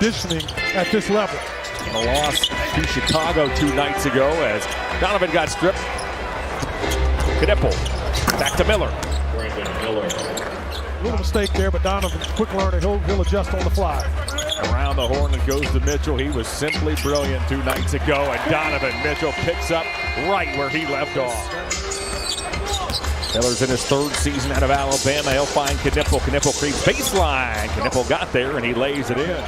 conditioning at this level. And a loss to Chicago 2 nights ago as Donovan got stripped. Knipple back to Miller. A little mistake there, but Donovan's a quick learner. He'll adjust on the fly. Around the horn and goes to Mitchell. He was simply brilliant 2 nights ago, and Donovan Mitchell picks up right where he left off. Miller's in his 3rd season out of Alabama. He'll find Knipple. Knipple creeps baseline. Knipple got there, and he lays it in.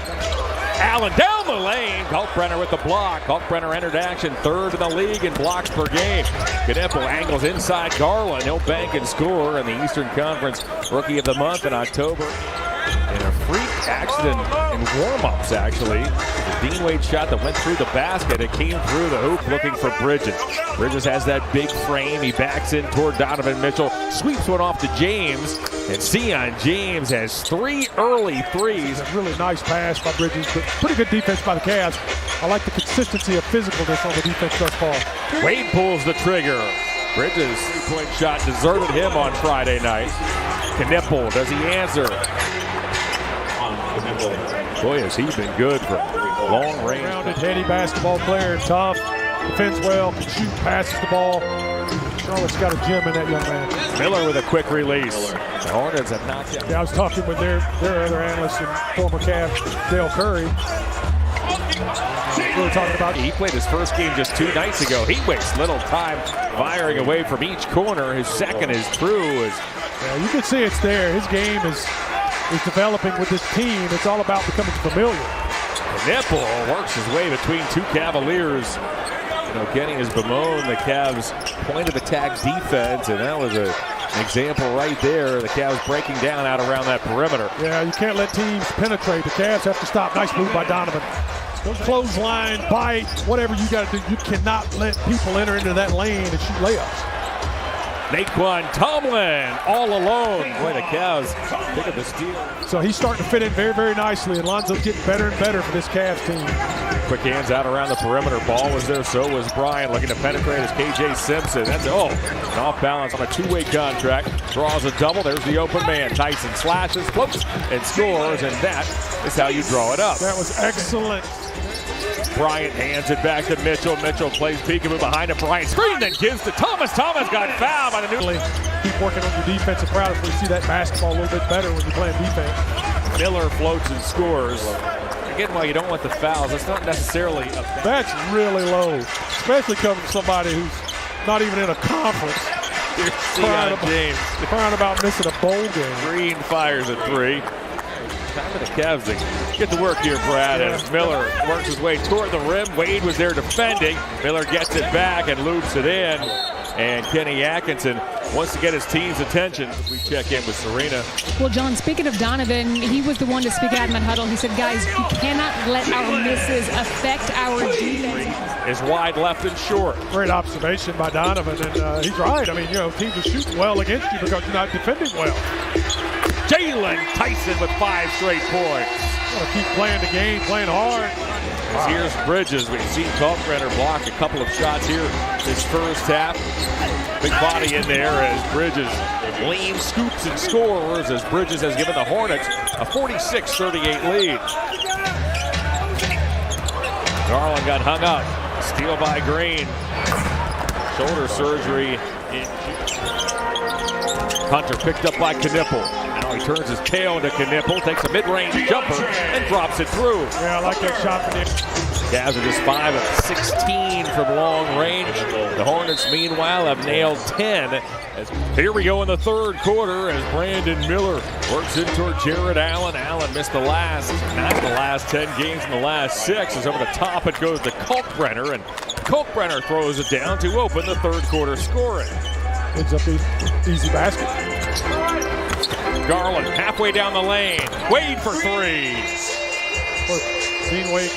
Allen down the lane. Kalkbrenner with the block. Kalkbrenner entered action 3rd in the league in blocks per game. Knipple angles inside Garland. He'll bank and score in the Eastern Conference Rookie of the Month in October. In a freak accident in warm-ups, actually. The Dean Wade shot that went through the basket. It came through the hoop looking for Bridges. Bridges has that big frame. He backs in toward Donovan Mitchell. Sweeps one off to James. And Sion James has 3 early threes. A really nice pass by Bridges, but pretty good defense by the Cavs. I like the consistency of physicalness on the defense thus far. Wade pulls the trigger. Bridges' 3-point shot deserted him on Friday night. Knipple, does he answer? Boy, has he been good for long range. Rounded, heady basketball player, tough, defends well, can shoot, passes the ball. Charlotte's got a gem in that young man. Miller with a quick release. The Hornets have knocked out. Yeah, I was talking with their other analyst and former Cavs, Dale Curry. We were talking about he played his first game just 2 nights ago. He wastes little time firing away from each corner. His second is true. Yeah, you can see it's there. His game is developing with this team. It's all about becoming familiar. Knipple works his way between 2 Cavaliers. You know, Kenny has bemoaned the Cavs' point of attack defense, and that was an example right there. The Cavs breaking down out around that perimeter. Yeah, you can't let teams penetrate. The Cavs have to stop. Nice move by Donovan. Clothesline, bite, whatever you got to do. You cannot let people enter into that lane and shoot layups. Naquan Tomlin all alone. Boy, the Cavs pick up the steal. So he's starting to fit in very, very nicely. And Lonzo's getting better and better for this Cavs team. Quick hands out around the perimeter. Ball was there, so was Bryant. Looking to penetrate as KJ Simpson. That's an off balance on a 2-way contract. Draws a double. There's the open man. Tyson slashes, flips, and scores. And that is how you draw it up. That was excellent. Bryant hands it back to Mitchell. Mitchell plays peekaboo behind him. Bryant screen, then gives to Thomas. Thomas got fouled by the new. Keep working on your defensive prowess where you see that basketball a little bit better when you're playing defense. Miller floats and scores. Again, while you don't want the fouls, that's not necessarily a foul. That's really low, especially coming from somebody who's not even in a conference. Crying about missing a bowl game. Green fires a 3. Time for the Cavs to get to work here, Brad, as Miller works his way toward the rim. Wade was there defending. Miller gets it back and loops it in. And Kenny Atkinson wants to get his team's attention. We check in with Serena. Well, John, speaking of Donovan, he was the one to speak out in that huddle. He said, guys, you cannot let our misses affect our defense. Is wide left and short. Great observation by Donovan, and he's right. I mean, you know, teams are shooting well against you because you're not defending well. Jalen Tyson with 5 straight points. Gotta keep playing the game, playing hard. Wow. Here's Bridges. We've seen Kalkbrenner block a couple of shots here this first half. Big body in there as Bridges leans, scoops, and scores as Bridges has given the Hornets a 46-38 lead. Garland got hung up. Steal by Green. Shoulder surgery. Hunter picked up by Knipple. Now he turns his tail to Knipple, takes a mid-range jumper, and drops it through. Yeah, I like that shot for Nick. Cavs are just 5 of 16 from long range. The Hornets, meanwhile, have nailed 10. Here we go in the 3rd quarter as Brandon Miller works in toward Jared Allen. Allen missed the last 10 games in the last 6. As over the top it goes to Kalkbrenner, and Kalkbrenner throws it down to open the 3rd quarter scoring. Ends up easy basket. Garland halfway down the lane. Wade for 3. Dean Wade.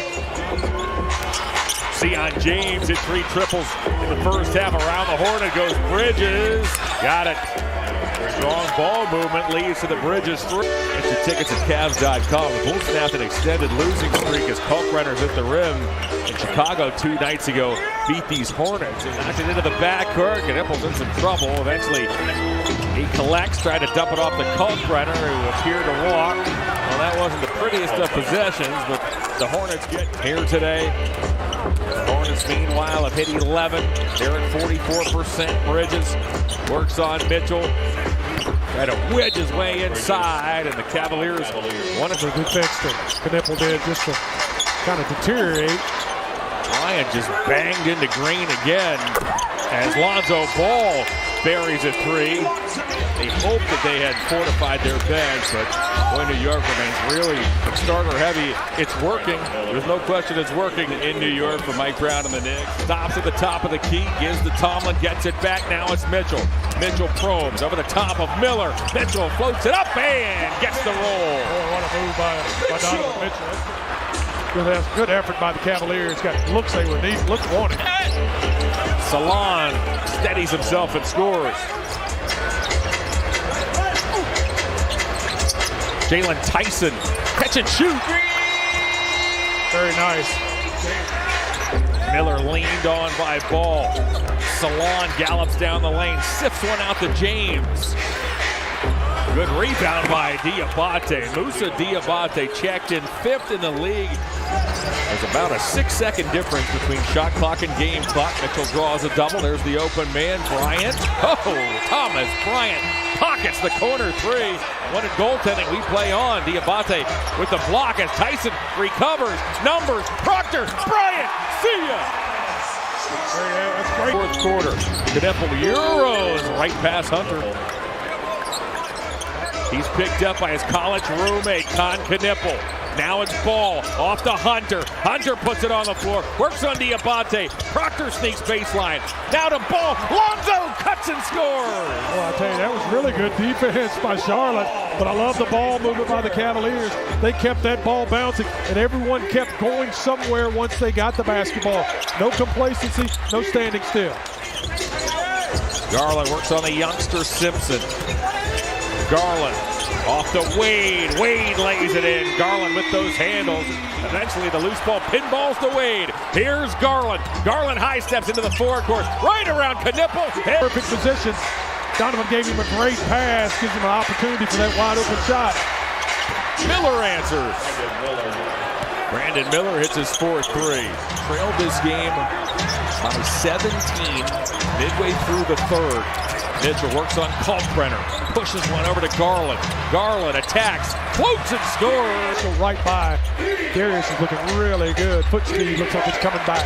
Sion James hit 3 triples in the first half. Around the horn it goes Bridges. Got it. Strong ball movement leads to the Bridges 3. Get your tickets at Cavs.com. The Bulls snapped an extended losing streak as Kalkbrenner's at the rim. In Chicago 2 nights ago, beat these Hornets and knocked it into the backcourt. Knipple's in some trouble. Eventually, he collects, tried to dump it off to Kalkbrenner, who appeared to walk. Well, that wasn't the prettiest of possessions, but the Hornets get here today. The Hornets, meanwhile, have hit 11. They're at 44%. Bridges works on Mitchell. Try to wedge his way inside, and the Cavaliers wanted to defense that Knipple did just to kind of deteriorate. Bryant just banged into Green again as Lonzo Ball buries a three. They hoped that they had fortified their bench, but boy, New York remains really starter heavy. It's working. There's no question it's working in New York for Mike Brown and the Knicks. Stops at the top of the key, gives to Tomlin, gets it back. Now it's Mitchell. Mitchell probes over the top of Miller. Mitchell floats it up and gets the roll. Boy, what a move by Donovan Mitchell. Good effort by the Cavaliers. Got looks they were neat, looks wanted. Salon steadies himself and scores. Jalen Tyson, catch and shoot. Very nice. Miller leaned on by Ball. Salon gallops down the lane, sifts one out to James. Good rebound by Diabate. Musa Diabate checked in 5th in the league. There's about a 6-second difference between shot clock and game clock. Mitchell draws a double. There's the open man, Bryant. Oh, Thomas Bryant pockets the corner three. What a goaltending we play on. Diabate with the block as Tyson recovers. Numbers, Proctor, Bryant, see ya! That's great. Fourth quarter. Knipple Euros right past Hunter. He's picked up by his college roommate, Con Knipple. Now it's Ball off to Hunter. Hunter puts it on the floor. Works on Diabate. Proctor sneaks baseline. Now to Ball. Lonzo cuts and scores. Well, I'll tell you, that was really good defense by Charlotte. But I love the ball movement by the Cavaliers. They kept that ball bouncing, and everyone kept going somewhere once they got the basketball. No complacency, no standing still. Garland works on the youngster Simpson. Garland off to Wade. Wade lays it in. Garland with those handles. Eventually the loose ball pinballs to Wade. Here's Garland. Garland high steps into the forecourt. Right around Knipple. Perfect position. Donovan gave him a great pass. Gives him an opportunity for that wide open shot. Miller answers. Brandon Miller hits his 4-3. Trailed this game by 17 midway through the third. Mitchell works on Kalkbrenner, pushes one over to Garland. Garland attacks, floats and scores. So right by. Darius is looking really good. Foot speed looks like it's coming back.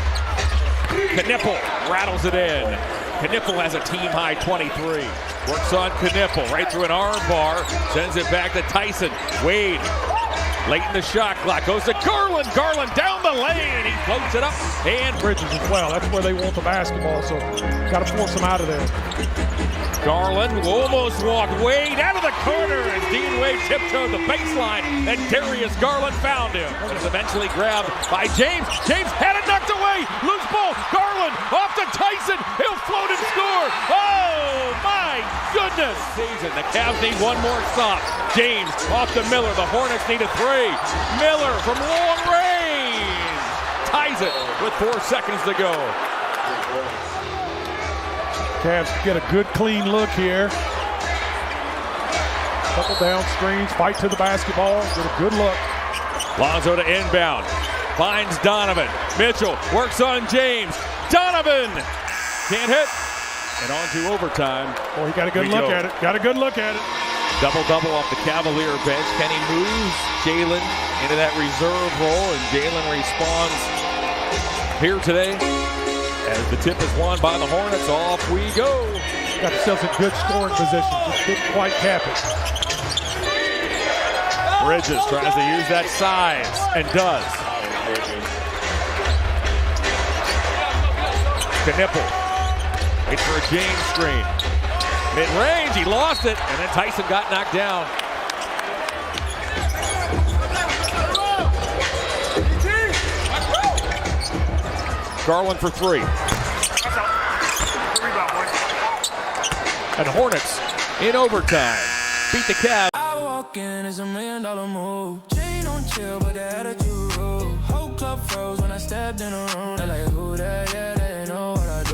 Knipple rattles it in. Knipple has a team-high 23. Works on Knipple, right through an arm bar. Sends it back to Tyson. Wade, late in the shot clock, goes to Garland. Garland down the lane. He floats it up. And Bridges as well. That's where they want the basketball, so got to force them out of there. Garland almost walked Wade out of the corner, and Dean Wade tiptoed the baseline, and Darius Garland found him. It was eventually grabbed by James. James had it knocked away. Loose ball. Garland off to Tyson. He'll float and score. Oh, my goodness. Season. The Cavs need one more stop. James off to Miller. The Hornets need a three. Miller from long range ties it with 4 seconds to go. Cavs get a good, clean look here. Couple down screens, fight to the basketball, get a good look. Lonzo to inbound, finds Donovan. Mitchell works on James. Donovan can't hit. And on to overtime. Boy, he got a good look at it. Got a good look at it. Double-double off the Cavalier bench. Kenny moves Jalen into that reserve role, and Jalen responds here today. As the tip is won by the Hornets, off we go. Got themselves in good scoring position. Just didn't quite cap it. Bridges tries to use that size and does. Knipple waits for a James screen. Mid-range, he lost it, and then Tyson got knocked down. Garland for three. And the Hornets in overtime beat the Cavs. I walk in, it's $1 million move. Chain on chill, but the attitude. Whole club froze when I stepped in the room. They're like, who that? Yeah, they know what I do.